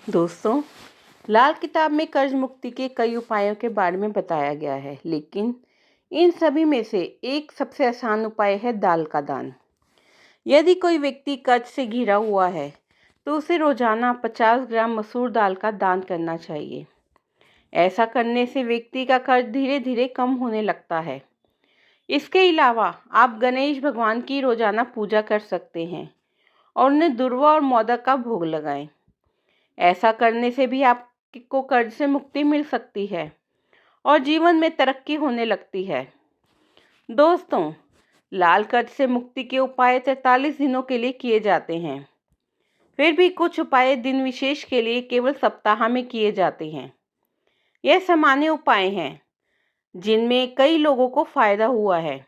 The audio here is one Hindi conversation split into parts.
दोस्तों, लाल किताब में कर्ज मुक्ति के कई उपायों के बारे में बताया गया है, लेकिन इन सभी में से एक सबसे आसान उपाय है दाल का दान। यदि कोई व्यक्ति कर्ज से घिरा हुआ है, तो उसे रोजाना 50 ग्राम मसूर दाल का दान करना चाहिए। ऐसा करने से व्यक्ति का कर्ज धीरे धीरे कम होने लगता है। इसके अलावा आप गणेश भगवान की रोजाना पूजा कर सकते हैं और उन्हें दुर्वा और मोदक का भोग लगाएं। ऐसा करने से भी आपको कर्ज से मुक्ति मिल सकती है और जीवन में तरक्की होने लगती है। दोस्तों, लाल कर्ज से मुक्ति के उपाय 43 दिनों के लिए किए जाते हैं। फिर भी कुछ उपाय दिन विशेष के लिए केवल सप्ताह में किए जाते हैं। यह सामान्य उपाय हैं जिनमें कई लोगों को फायदा हुआ है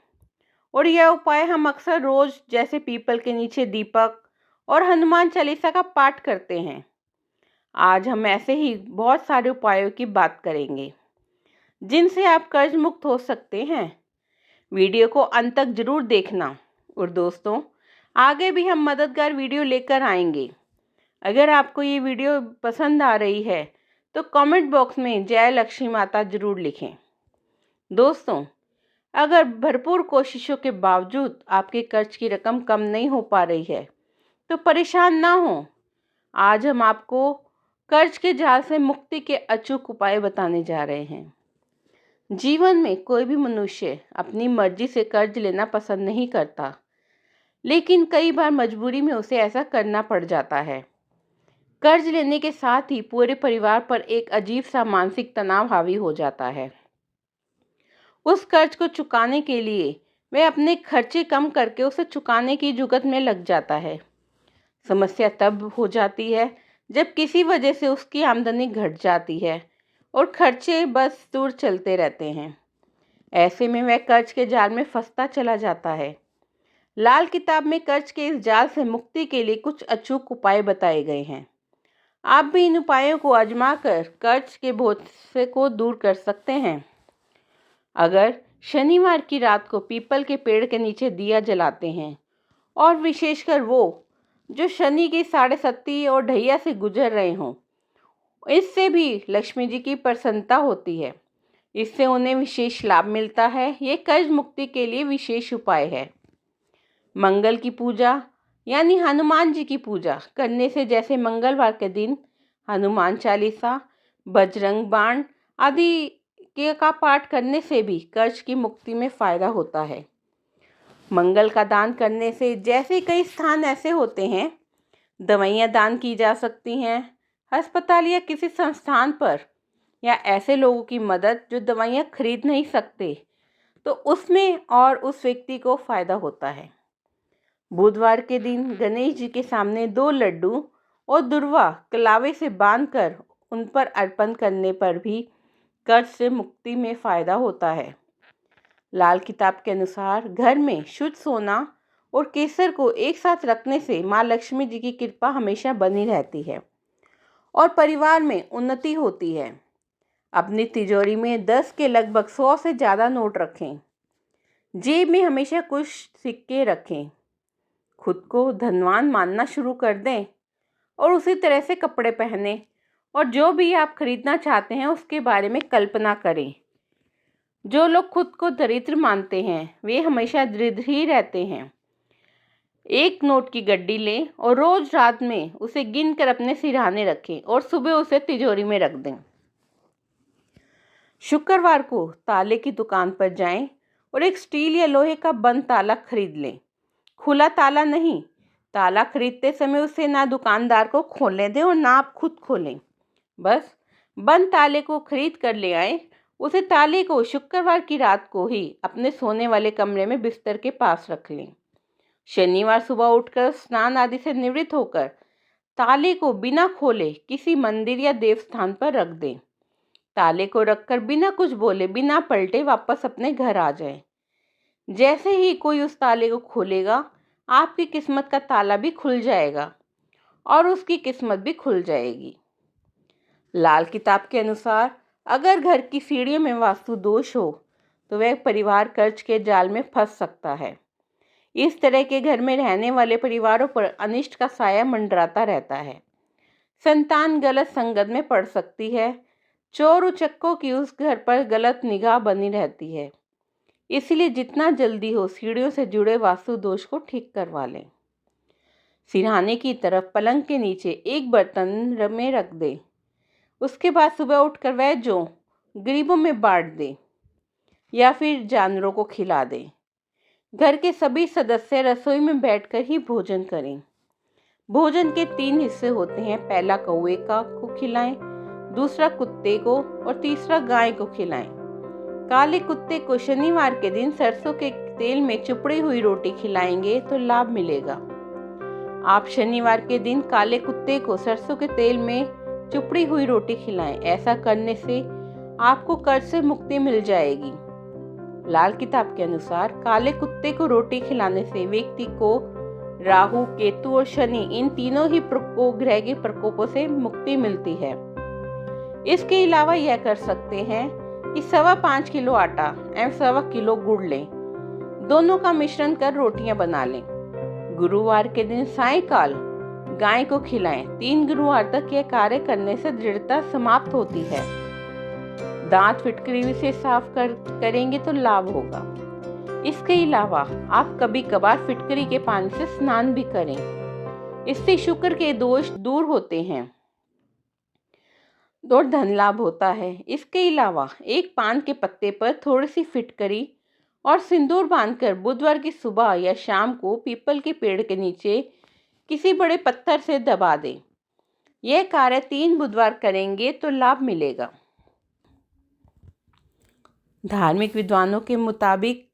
और यह उपाय हम अक्सर रोज जैसे पीपल के नीचे दीपक और हनुमान चालीसा का पाठ करते हैं। आज हम ऐसे ही बहुत सारे उपायों की बात करेंगे जिनसे आप कर्ज मुक्त हो सकते हैं। वीडियो को अंत तक जरूर देखना। और दोस्तों, आगे भी हम मददगार वीडियो लेकर आएंगे। अगर आपको ये वीडियो पसंद आ रही है तो कमेंट बॉक्स में जय लक्ष्मी माता जरूर लिखें। दोस्तों, अगर भरपूर कोशिशों के बावजूद आपके कर्ज की रकम कम नहीं हो पा रही है तो परेशान ना हो। आज हम आपको कर्ज के जाल से मुक्ति के अचूक उपाय बताने जा रहे हैं। जीवन में कोई भी मनुष्य अपनी मर्जी से कर्ज लेना पसंद नहीं करता, लेकिन कई बार मजबूरी में उसे ऐसा करना पड़ जाता है। कर्ज लेने के साथ ही पूरे परिवार पर एक अजीब सा मानसिक तनाव हावी हो जाता है। उस कर्ज को चुकाने के लिए वह अपने खर्चे कम करके उसे चुकाने की जुगत में लग जाता है। समस्या तब हो जाती है जब किसी वजह से उसकी आमदनी घट जाती है और खर्चे बस दूर चलते रहते हैं। ऐसे में वह कर्ज के जाल में फंसता चला जाता है। लाल किताब में कर्ज के इस जाल से मुक्ति के लिए कुछ अचूक उपाय बताए गए हैं। आप भी इन उपायों को आजमा कर कर्ज के बोझ से को दूर कर सकते हैं। अगर शनिवार की रात को पीपल के पेड़ के नीचे दिया जलाते हैं, और विशेषकर वो जो शनि की 7.5 और ढैया से गुजर रहे हों, इससे भी लक्ष्मी जी की प्रसन्नता होती है। इससे उन्हें विशेष लाभ मिलता है। ये कर्ज मुक्ति के लिए विशेष उपाय है। मंगल की पूजा यानी हनुमान जी की पूजा करने से, जैसे मंगलवार के दिन हनुमान चालीसा, बजरंग बाण आदि के का पाठ करने से भी कर्ज की मुक्ति में फायदा होता है। मंगल का दान करने से, जैसे कई स्थान ऐसे होते हैं, दवाइयाँ दान की जा सकती हैं। अस्पताल या किसी संस्थान पर, या ऐसे लोगों की मदद जो दवाइयाँ खरीद नहीं सकते, तो उसमें और उस व्यक्ति को फायदा होता है। बुधवार के दिन गणेश जी के सामने 2 लड्डू और दुर्वा कलावे से बांधकर उन पर अर्पण करने पर भी कर्ज से मुक्ति में फायदा होता है। लाल किताब के अनुसार घर में शुद्ध सोना और केसर को एक साथ रखने से माँ लक्ष्मी जी की कृपा हमेशा बनी रहती है और परिवार में उन्नति होती है। अपनी तिजोरी में 10 के लगभग 100 से ज़्यादा नोट रखें। जेब में हमेशा कुछ सिक्के रखें। खुद को धनवान मानना शुरू कर दें और उसी तरह से कपड़े पहनें और जो भी आप खरीदना चाहते हैं उसके बारे में कल्पना करें। जो लोग खुद को दरिद्र मानते हैं वे हमेशा दरिद्र ही रहते हैं। एक नोट की गड्डी लें और रोज रात में उसे गिनकर अपने सिरहाने रखें और सुबह उसे तिजोरी में रख दें। शुक्रवार को ताले की दुकान पर जाएं और एक स्टील या लोहे का बंद ताला खरीद लें। खुला ताला नहीं, ताला खरीदते समय उसे ना दुकानदार को खोलने दें और ना आप खुद खोलें। बस बंद ताले को खरीद कर ले आए। उसे ताले को शुक्रवार की रात को ही अपने सोने वाले कमरे में बिस्तर के पास रख लें। शनिवार सुबह उठकर स्नान आदि से निवृत्त होकर ताले को बिना खोले किसी मंदिर या देवस्थान पर रख दें। ताले को रखकर बिना कुछ बोले, बिना पलटे वापस अपने घर आ जाएं। जैसे ही कोई उस ताले को खोलेगा, आपकी किस्मत का ताला भी खुल जाएगा और उसकी किस्मत भी खुल जाएगी। लाल किताब के अनुसार अगर घर की सीढ़ियों में वास्तु दोष हो तो वह परिवार कर्ज के जाल में फंस सकता है। इस तरह के घर में रहने वाले परिवारों पर अनिष्ट का साया मंडराता रहता है। संतान गलत संगत में पड़ सकती है। चोर उचक्कों की उस घर पर गलत निगाह बनी रहती है। इसलिए जितना जल्दी हो सीढ़ियों से जुड़े वास्तु दोष को ठीक करवा लें। सिरहाने की तरफ पलंग के नीचे एक बर्तन में रख दे। उसके बाद सुबह उठकर वह जो गरीबों में बांट दे या फिर जानवरों को खिला दे। घर के सभी सदस्य रसोई में बैठकर ही भोजन करें। भोजन के 3 हिस्से होते हैं। पहला कौवे को खिलाएं, दूसरा कुत्ते को और तीसरा गाय को खिलाएं। काले कुत्ते को शनिवार के दिन सरसों के तेल में चुपड़ी हुई रोटी खिलाएंगे तो लाभ मिलेगा। आप शनिवार के दिन काले कुत्ते को सरसों के तेल में चुपड़ी हुई रोटी खिलाएं। ऐसा करने से आपको कर्ज से मुक्ति मिल जाएगी। लाल किताब के अनुसार काले कुत्ते को रोटी खिलाने से व्यक्ति को राहु, केतु और शनि इन तीनों ही ग्रह के प्रकोपों से मुक्ति मिलती है। इसके अलावा यह कर सकते हैं कि 5.25 किलो आटा एवं 1.25 किलो गुड़ लें। दोनों का मिश्रण कर रोटियां बना लें। गुरुवार के दिन सायंकाल गाय को खिलाएं। 3 गुरुवार तक यह कार्य करने से दृढ़ता समाप्त होती है। दांत फिटकरी से साफ करेंगे तो लाभ होगा। इसके अलावा आप कभी कभार फिटकरी के पानी से स्नान भी करें। इससे शुक्र के दोष दूर होते हैं और धन लाभ होता है। इसके अलावा एक पान के पत्ते पर थोड़ी सी फिटकरी और सिंदूर बांधकर बुधवार की सुबह या शाम को पीपल के पेड़ के नीचे किसी बड़े पत्थर से दबा दें। यह कार्य 3 बुधवार करेंगे तो लाभ मिलेगा। धार्मिक विद्वानों के मुताबिक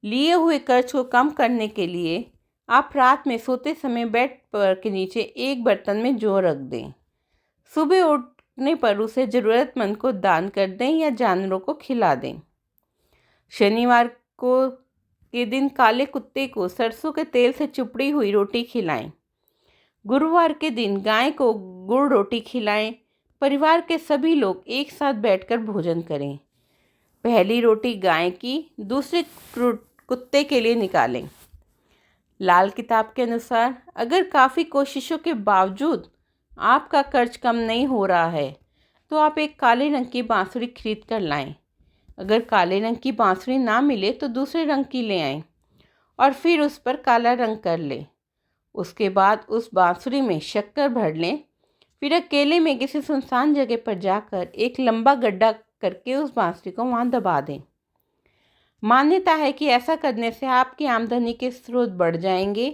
लिए हुए कर्ज को कम करने के लिए आप रात में सोते समय बेड पर के नीचे एक बर्तन में जौ रख दें। सुबह उठने पर उसे ज़रूरतमंद को दान कर दें या जानवरों को खिला दें। शनिवार के दिन काले कुत्ते को सरसों के तेल से चुपड़ी हुई रोटी खिलाएं। गुरुवार के दिन गाय को गुड़ रोटी खिलाएं। परिवार के सभी लोग एक साथ बैठकर भोजन करें। पहली रोटी गाय की, दूसरे कुत्ते के लिए निकालें। लाल किताब के अनुसार अगर काफ़ी कोशिशों के बावजूद आपका कर्ज कम नहीं हो रहा है तो आप एक काले रंग की बांसुरी खरीद कर लाएं। अगर काले रंग की बांसुरी ना मिले तो दूसरे रंग की ले आएं और फिर उस पर काला रंग कर लें। उसके बाद उस बांसुरी में शक्कर भर लें। फिर अकेले में किसी सुनसान जगह पर जाकर एक लंबा गड्ढा करके उस बांसुरी को वहाँ दबा दें। मान्यता है कि ऐसा करने से आपकी आमदनी के स्रोत बढ़ जाएंगे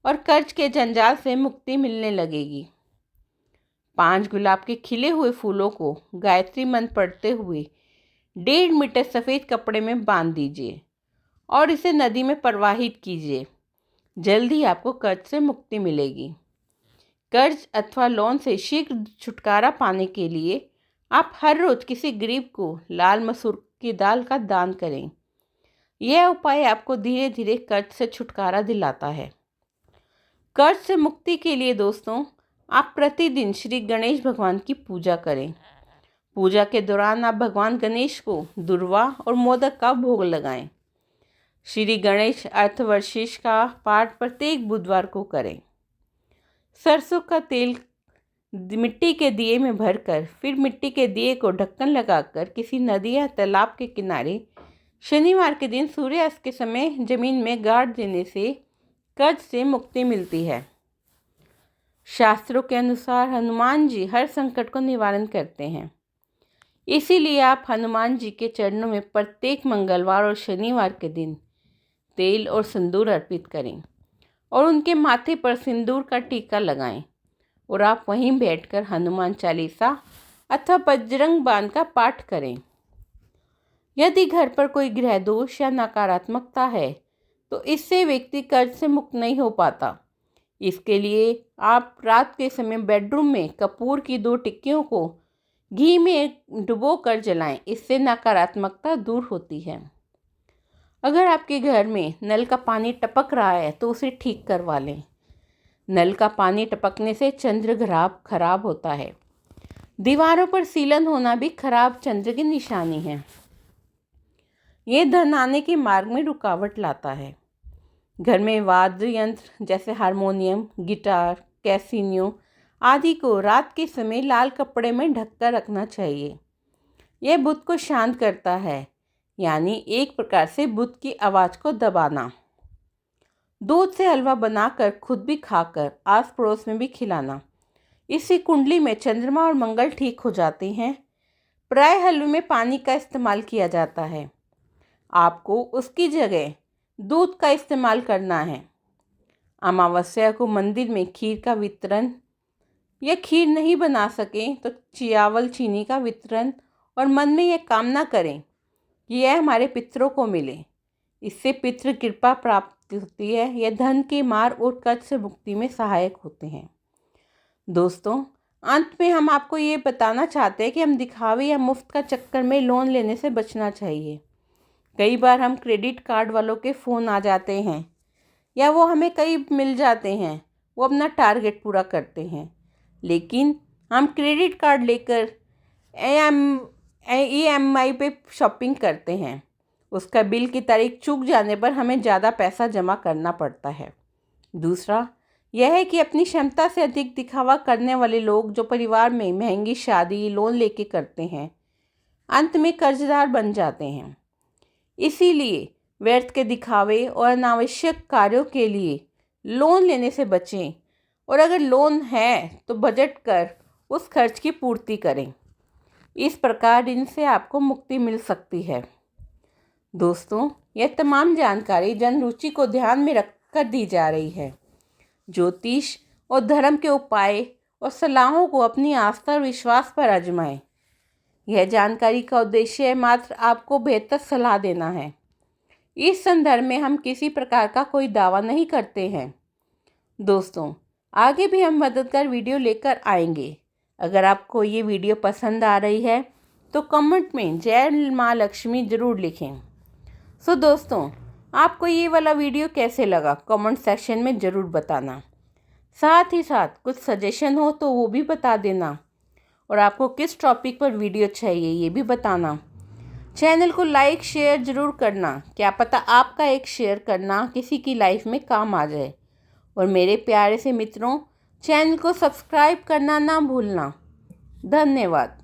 और कर्ज के जंजाल से मुक्ति मिलने लगेगी। 5 गुलाब के खिले हुए फूलों को गायत्री मंत्र पढ़ते हुए 1.5 मीटर सफ़ेद कपड़े में बांध दीजिए और इसे नदी में प्रवाहित कीजिए। जल्द ही आपको कर्ज से मुक्ति मिलेगी। कर्ज अथवा लोन से शीघ्र छुटकारा पाने के लिए आप हर रोज़ किसी गरीब को लाल मसूर की दाल का दान करें। यह उपाय आपको धीरे धीरे कर्ज से छुटकारा दिलाता है। कर्ज से मुक्ति के लिए दोस्तों आप प्रतिदिन श्री गणेश भगवान की पूजा करें। पूजा के दौरान आप भगवान गणेश को दुर्वा और मोदक का भोग लगाएं। श्री गणेश अर्थवर्षिष का पाठ प्रत्येक बुधवार को करें। सरसों का तेल मिट्टी के दिए में भरकर फिर मिट्टी के दिए को ढक्कन लगाकर किसी नदी या तालाब के किनारे शनिवार के दिन सूर्यास्त के समय जमीन में गाड़ देने से कर्ज से मुक्ति मिलती है। शास्त्रों के अनुसार हनुमान जी हर संकट को निवारण करते हैं। इसीलिए आप हनुमान जी के चरणों में प्रत्येक मंगलवार और शनिवार के दिन तेल और सिंदूर अर्पित करें और उनके माथे पर सिंदूर का टीका लगाएं और आप वहीं बैठकर हनुमान चालीसा अथवा बजरंग बाण का पाठ करें। यदि घर पर कोई ग्रह दोष या नकारात्मकता है तो इससे व्यक्ति कर्ज से मुक्त नहीं हो पाता। इसके लिए आप रात के समय बेडरूम में कपूर की 2 टिक्कियों को घी में डुबो कर जलाएं। इससे नकारात्मकता दूर होती है। अगर आपके घर में नल का पानी टपक रहा है तो उसे ठीक करवा लें। नल का पानी टपकने से चंद्र खराब होता है। दीवारों पर सीलन होना भी खराब चंद्र की निशानी है। ये धन आने के मार्ग में रुकावट लाता है। घर में वाद्य यंत्र जैसे हारमोनियम, गिटार, कैसीनियो आदि को रात के समय लाल कपड़े में ढककर रखना चाहिए। यह बुत को शांत करता है, यानी एक प्रकार से बुत की आवाज़ को दबाना। दूध से हलवा बनाकर खुद भी खाकर आस पड़ोस में भी खिलाना। इससे कुंडली में चंद्रमा और मंगल ठीक हो जाते हैं। प्राय हलवे में पानी का इस्तेमाल किया जाता है। आपको उसकी जगह दूध का इस्तेमाल करना है। अमावस्या को मंदिर में खीर का वितरण या खीर नहीं बना सकें तो चावल चीनी का वितरण और मन में यह कामना करें कि यह हमारे पितरों को मिले। इससे पितृ कृपा प्राप्त होती है। यह धन के मार और कर्ज से मुक्ति में सहायक होते हैं। दोस्तों, अंत में हम आपको ये बताना चाहते हैं कि हम दिखावे या मुफ्त का चक्कर में लोन लेने से बचना चाहिए। कई बार हम क्रेडिट कार्ड वालों के फ़ोन आ जाते हैं या वो हमें कई मिल जाते हैं, वो अपना टारगेट पूरा करते हैं, लेकिन हम क्रेडिट कार्ड लेकर EMI पे शॉपिंग करते हैं। उसका बिल की तारीख चूक जाने पर हमें ज़्यादा पैसा जमा करना पड़ता है। दूसरा यह है कि अपनी क्षमता से अधिक दिखावा करने वाले लोग जो परिवार में महंगी शादी लोन लेके करते हैं, अंत में कर्जदार बन जाते हैं। इसीलिए व्यर्थ के दिखावे और अनावश्यक कार्यों के लिए लोन लेने से बचें, और अगर लोन है तो बजट कर उस खर्च की पूर्ति करें। इस प्रकार इनसे आपको मुक्ति मिल सकती है। दोस्तों, यह तमाम जानकारी जन रुचि को ध्यान में रखकर दी जा रही है। ज्योतिष और धर्म के उपाय और सलाहों को अपनी आस्था और विश्वास पर आजमाएं। यह जानकारी का उद्देश्य मात्र आपको बेहतर सलाह देना है। इस संदर्भ में हम किसी प्रकार का कोई दावा नहीं करते हैं। दोस्तों, आगे भी हम मददगार वीडियो लेकर आएंगे। अगर आपको ये वीडियो पसंद आ रही है तो कमेंट में जय माँ लक्ष्मी ज़रूर लिखें। दोस्तों, आपको ये वाला वीडियो कैसे लगा कमेंट सेक्शन में ज़रूर बताना। साथ ही साथ कुछ सजेशन हो तो वो भी बता देना, और आपको किस टॉपिक पर वीडियो चाहिए ये भी बताना। चैनल को लाइक शेयर ज़रूर करना, क्या पता आपका एक शेयर करना किसी की लाइफ में काम आ जाए। और मेरे प्यारे से मित्रों, चैनल को सब्सक्राइब करना ना भूलना। धन्यवाद।